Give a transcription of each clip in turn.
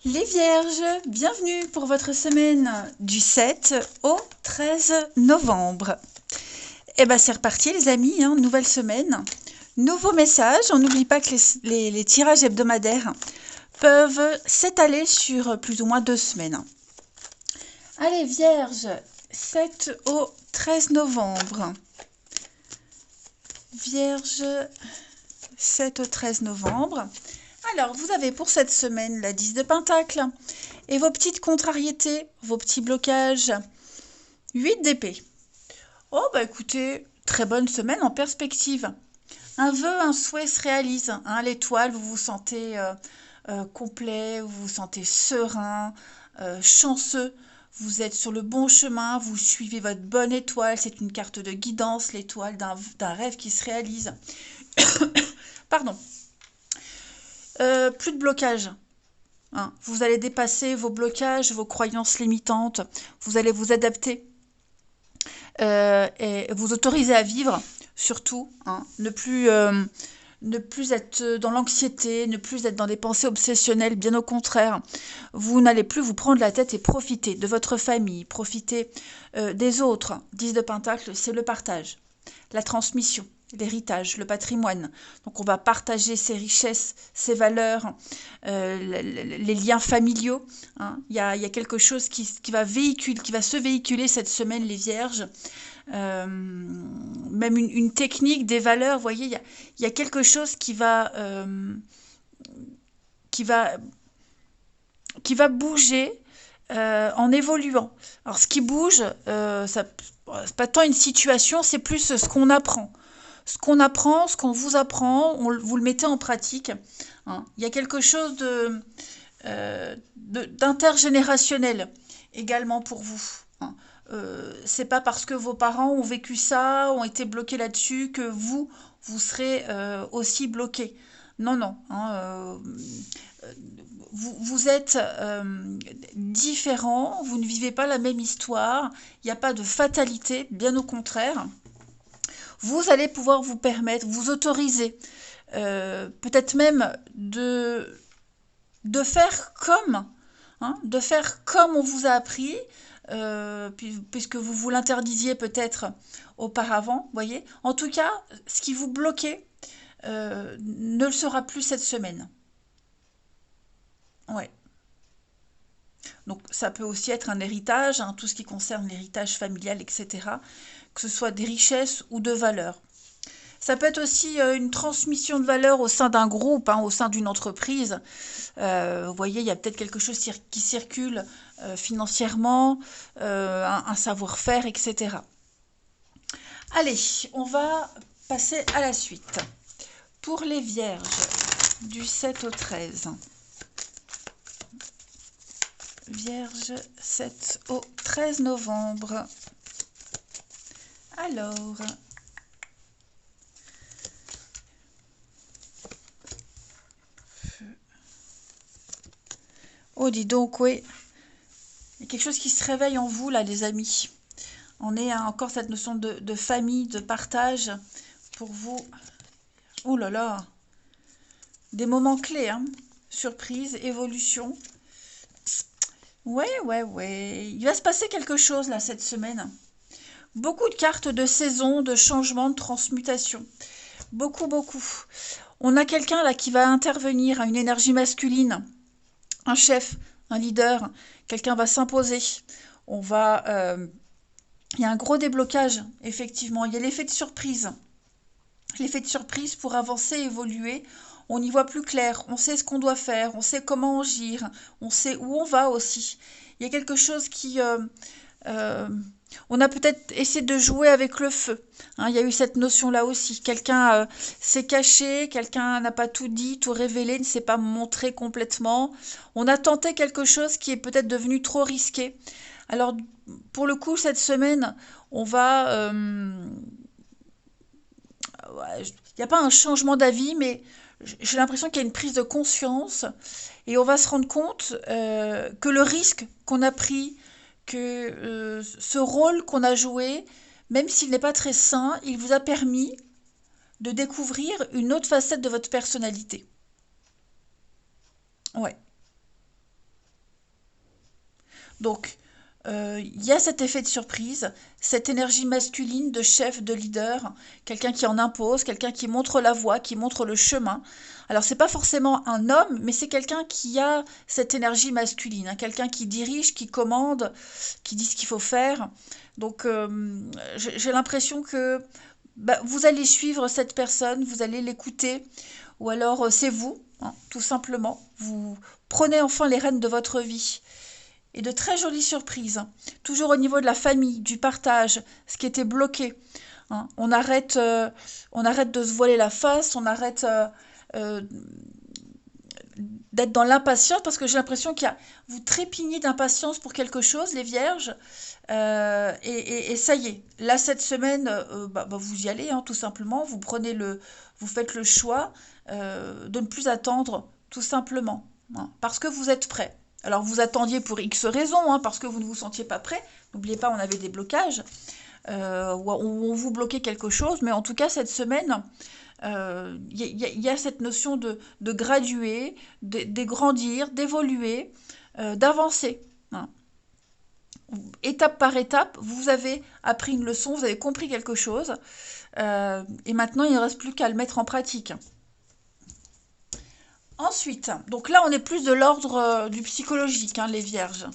Les Vierges, bienvenue pour votre semaine du 7 au 13 novembre. Et ben c'est reparti les amis, nouvelle semaine, nouveau message. On n'oublie pas que les tirages hebdomadaires peuvent s'étaler sur plus ou moins 2 semaines. Allez Vierges, 7 au 13 novembre. Vierge, 7 au 13 novembre. Alors, vous avez pour cette semaine la 10 de Pentacle et vos petites contrariétés, vos petits blocages. 8 d'épée. Oh, bah écoutez, très bonne semaine en perspective. Un vœu, un souhait se réalise. L'étoile, vous vous sentez complet, vous vous sentez serein, chanceux. Vous êtes sur le bon chemin, vous suivez votre bonne étoile. C'est une carte de guidance, l'étoile d'un rêve qui se réalise. Pardon. Plus de blocage. Vous allez dépasser vos blocages, vos croyances limitantes. Vous allez vous adapter et vous autoriser à vivre, surtout. Ne plus être dans l'anxiété, ne plus être dans des pensées obsessionnelles. Bien au contraire, vous n'allez plus vous prendre la tête et profiter de votre famille, profiter des autres. 10 de Pentacle, c'est le partage, la transmission, l'héritage, le patrimoine. Donc on va partager ses richesses, ses valeurs, les liens familiaux. Il y a quelque chose qui va se véhiculer cette semaine, les Vierges. Même une technique, des valeurs, vous voyez, il y a quelque chose qui va bouger en évoluant. Alors ce qui bouge, c'est pas tant une situation, c'est plus ce qu'on apprend. Ce qu'on apprend, ce qu'on vous apprend, vous le mettez en pratique. Il y a quelque chose d'intergénérationnel également pour vous. C'est pas parce que vos parents ont vécu ça, ont été bloqués là-dessus, que vous serez aussi bloqués. Non, non. Vous êtes différents, vous ne vivez pas la même histoire, il n'y a pas de fatalité, bien au contraire. Vous allez pouvoir vous permettre, vous autoriser, peut-être même de faire comme, on vous a appris, puisque vous vous l'interdisiez peut-être auparavant, voyez. En tout cas, ce qui vous bloquait ne le sera plus cette semaine. Ouais. Donc ça peut aussi être un héritage, tout ce qui concerne l'héritage familial, etc. Que ce soit des richesses ou de valeurs. Ça peut être aussi une transmission de valeurs au sein d'un groupe, au sein d'une entreprise. Vous voyez, il y a peut-être quelque chose qui circule financièrement, un savoir-faire, etc. Allez, on va passer à la suite. Pour les Vierges, du 7 au 13. Vierge, 7 au 13 novembre. Alors, oh dis donc, oui, il y a quelque chose qui se réveille en vous là, les amis. On est encore cette notion de famille, de partage pour vous. Oh là là, des moments clés, surprise, évolution. Ouais. Il va se passer quelque chose là cette semaine. Beaucoup de cartes de saison, de changement, de transmutation. Beaucoup. On a quelqu'un là qui va intervenir à une énergie masculine. Un chef, un leader. Quelqu'un va s'imposer. Il y a un gros déblocage, effectivement. Il y a l'effet de surprise. L'effet de surprise pour avancer, évoluer. On y voit plus clair, on sait ce qu'on doit faire, on sait comment agir, on sait où on va aussi. Il y a quelque chose qui... on a peut-être essayé de jouer avec le feu. Il y a eu cette notion-là aussi. Quelqu'un s'est caché, quelqu'un n'a pas tout dit, tout révélé, ne s'est pas montré complètement. On a tenté quelque chose qui est peut-être devenu trop risqué. Alors, pour le coup, cette semaine, on va... il n'y a pas un changement d'avis, mais j'ai l'impression qu'il y a une prise de conscience et on va se rendre compte que le risque qu'on a pris, que ce rôle qu'on a joué, même s'il n'est pas très sain, il vous a permis de découvrir une autre facette de votre personnalité. Ouais. Donc, il y a cet effet de surprise, cette énergie masculine de chef, de leader, quelqu'un qui en impose, quelqu'un qui montre la voie, qui montre le chemin. Alors, c'est pas forcément un homme, mais c'est quelqu'un qui a cette énergie masculine, hein, quelqu'un qui dirige, qui commande, qui dit ce qu'il faut faire. Donc, j'ai l'impression que bah, vous allez suivre cette personne, vous allez l'écouter, ou alors c'est vous, hein, tout simplement. Vous prenez enfin les rênes de votre vie. Et de très jolies surprises, hein. Toujours au niveau de la famille, du partage, ce qui était bloqué, hein. On arrête de se voiler la face, on arrête euh, d'être dans l'impatience, parce que j'ai l'impression vous trépignez d'impatience pour quelque chose, les vierges, et ça y est. Là, cette semaine, vous y allez, hein, tout simplement, vous faites le choix de ne plus attendre, tout simplement, hein, parce que vous êtes prêt. Alors, vous attendiez pour X raisons, hein, parce que vous ne vous sentiez pas prêt. N'oubliez pas, on avait des blocages, ou on vous bloquait quelque chose, mais en tout cas, cette semaine, y a cette notion de graduer, de grandir, d'évoluer, d'avancer, hein. Étape par étape, vous avez appris une leçon, vous avez compris quelque chose, et maintenant, il ne reste plus qu'à le mettre en pratique. Ensuite, donc là, on est plus de l'ordre du psychologique, hein, les vierges.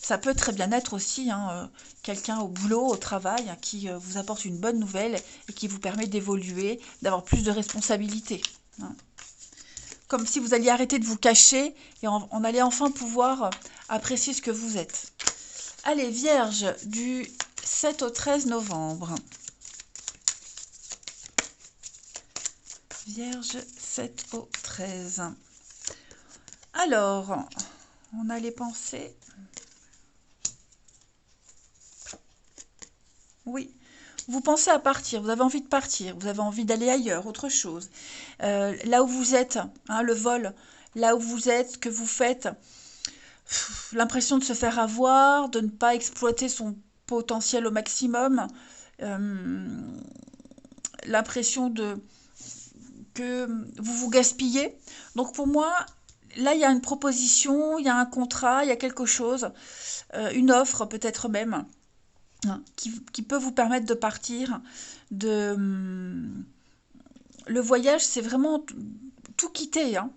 Ça peut très bien être aussi, hein, quelqu'un au boulot, au travail, hein, qui vous apporte une bonne nouvelle et qui vous permet d'évoluer, d'avoir plus de responsabilités, hein. Comme si vous alliez arrêter de vous cacher et on allait enfin pouvoir apprécier ce que vous êtes. Allez, Vierge, du 7 au 13 novembre. Vierge, 7 au 13. Alors, on a les pensées. Oui, vous pensez à partir, vous avez envie de partir, vous avez envie d'aller ailleurs, autre chose. Là où vous êtes, hein, le vol, là où vous êtes, ce que vous faites, l'impression de se faire avoir, de ne pas exploiter son potentiel au maximum, l'impression que vous vous gaspillez. Donc pour moi, là, il y a une proposition, il y a un contrat, il y a quelque chose, une offre peut-être même, hein, qui peut vous permettre de partir. Le voyage, c'est vraiment tout quitter, hein.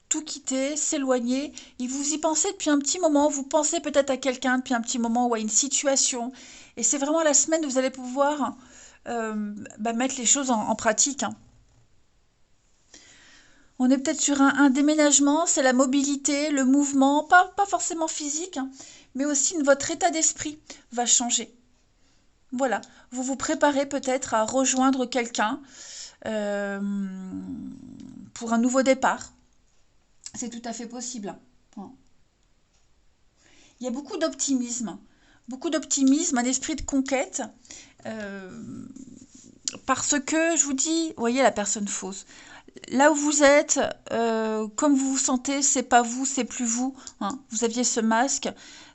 Tout quitter, s'éloigner. Et vous y pensez depuis un petit moment. Vous pensez peut-être à quelqu'un depuis un petit moment ou à une situation. Et c'est vraiment la semaine où vous allez pouvoir mettre les choses en pratique, hein. On est peut-être sur un déménagement, c'est la mobilité, le mouvement, pas forcément physique, hein, mais aussi votre état d'esprit va changer. Voilà, vous vous préparez peut-être à rejoindre quelqu'un pour un nouveau départ. C'est tout à fait possible. Il y a beaucoup d'optimisme, un esprit de conquête, parce que, je vous dis, vous voyez la personne fausse. Là où vous êtes, comme vous vous sentez, c'est pas vous, c'est plus vous, hein. Vous aviez ce masque,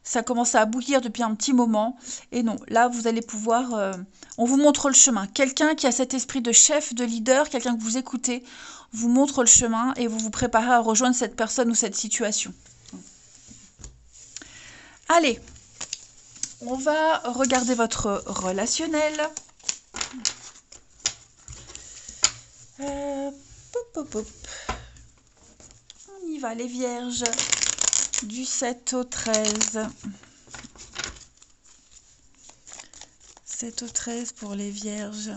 ça commence à bouillir depuis un petit moment. Et non, là, vous allez pouvoir... on vous montre le chemin. Quelqu'un qui a cet esprit de chef, de leader, quelqu'un que vous écoutez, vous montre le chemin et vous vous préparez à rejoindre cette personne ou cette situation. Allez, on va regarder votre relationnel. On y va, les vierges, du 7 au 13. 7 au 13 pour les vierges.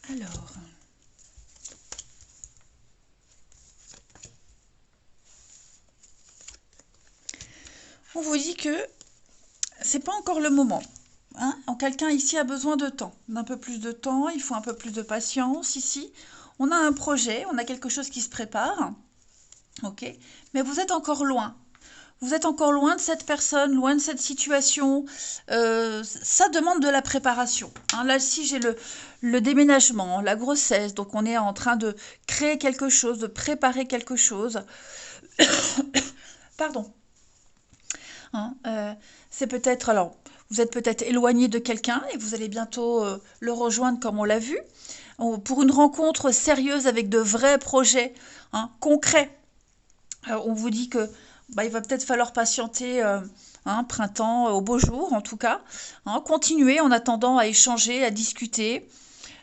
Alors, on vous dit que c'est pas encore le moment, hein. Quelqu'un ici a besoin de temps, d'un peu plus de temps, il faut un peu plus de patience ici. On a un projet, on a quelque chose qui se prépare, ok, mais vous êtes encore loin. Vous êtes encore loin de cette personne, loin de cette situation. Ça demande de la préparation, hein. Là, ici, j'ai le déménagement, la grossesse. Donc, on est en train de créer quelque chose, de préparer quelque chose. Pardon. Hein, c'est peut-être... Alors, Vous êtes peut-être éloigné de quelqu'un et vous allez bientôt le rejoindre comme on l'a vu. Pour une rencontre sérieuse avec de vrais projets, hein, concrets. On vous dit que il va peut-être falloir patienter printemps, au beau jour en tout cas. Hein, continuez en attendant à échanger, à discuter.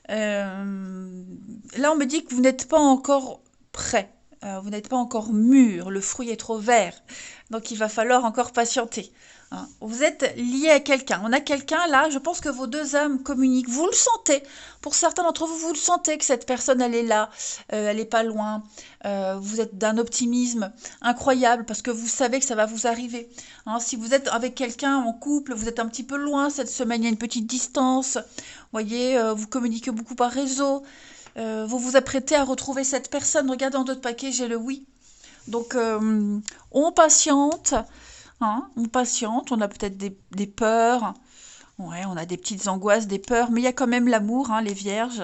Là, on me dit que vous n'êtes pas encore prêt. Vous n'êtes pas encore mûr, le fruit est trop vert. Donc il va falloir encore patienter. Hein. Vous êtes lié à quelqu'un. On a quelqu'un là, je pense que vos deux âmes communiquent. Vous le sentez. Pour certains d'entre vous, vous le sentez que cette personne, elle est là, elle n'est pas loin. Vous êtes d'un optimisme incroyable parce que vous savez que ça va vous arriver. Hein, si vous êtes avec quelqu'un en couple, vous êtes un petit peu loin cette semaine, il y a une petite distance. Vous voyez, vous communiquez beaucoup par réseau. Vous vous apprêtez à retrouver cette personne. Regardez en d'autres paquets, j'ai le oui. Donc, on patiente, hein, on patiente, on a peut-être des peurs, ouais, on a des petites angoisses, des peurs, mais il y a quand même l'amour, hein, les vierges,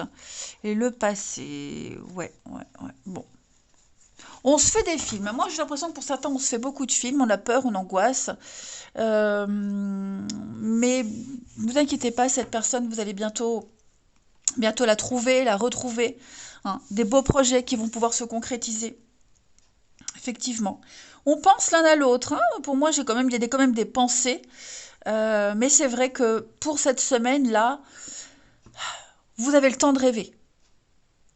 et le passé, ouais, bon. On se fait des films. Moi, j'ai l'impression que pour certains, on se fait beaucoup de films, on a peur, on angoisse, mais ne vous inquiétez pas, cette personne, vous allez bientôt la trouver, la retrouver, hein, des beaux projets qui vont pouvoir se concrétiser. Effectivement. On pense l'un à l'autre. Hein. Pour moi, il y a quand même des pensées. Mais c'est vrai que pour cette semaine-là, vous avez le temps de rêver.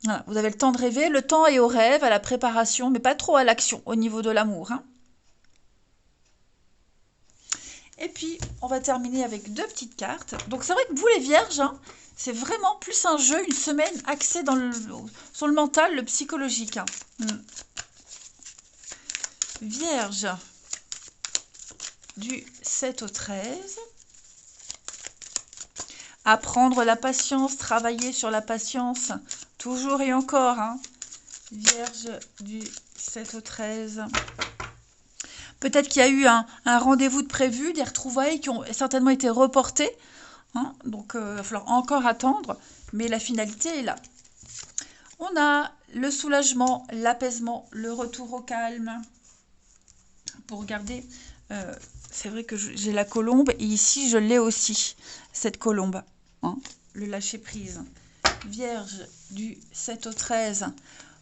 Voilà, vous avez le temps de rêver. Le temps est au rêve, à la préparation, mais pas trop à l'action au niveau de l'amour. Hein. Et puis, on va terminer avec deux petites cartes. Donc, c'est vrai que vous, les vierges, hein, c'est vraiment plus un jeu, une semaine axée sur le mental, le psychologique. Hein. Vierge du 7 au 13. Apprendre la patience, travailler sur la patience, toujours et encore. Hein. Vierge du 7 au 13. Peut-être qu'il y a eu un rendez-vous de prévu, des retrouvailles qui ont certainement été reportées. Hein. Donc, il va falloir encore attendre. Mais la finalité est là. On a le soulagement, l'apaisement, le retour au calme. Pour regarder, c'est vrai que j'ai la colombe et ici je l'ai aussi, cette colombe, hein, le lâcher prise. Vierge du 7 au 13,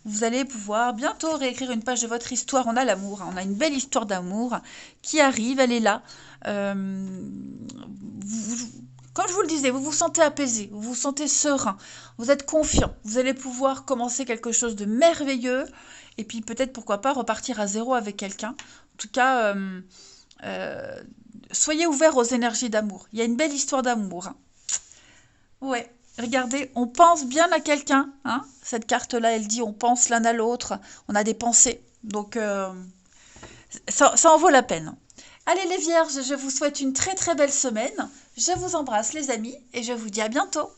vous allez pouvoir bientôt réécrire une page de votre histoire. On a l'amour, hein, on a une belle histoire d'amour qui arrive, elle est là. Comme je vous le disais, vous vous sentez apaisé, vous vous sentez serein, vous êtes confiant, vous allez pouvoir commencer quelque chose de merveilleux et puis peut-être pourquoi pas repartir à zéro avec quelqu'un. En tout cas, soyez ouverts aux énergies d'amour. Il y a une belle histoire d'amour. Hein. Ouais, regardez, on pense bien à quelqu'un. Hein. Cette carte-là, elle dit on pense l'un à l'autre. On a des pensées. Donc, ça en vaut la peine. Allez les vierges, je vous souhaite une très très belle semaine. Je vous embrasse les amis et je vous dis à bientôt.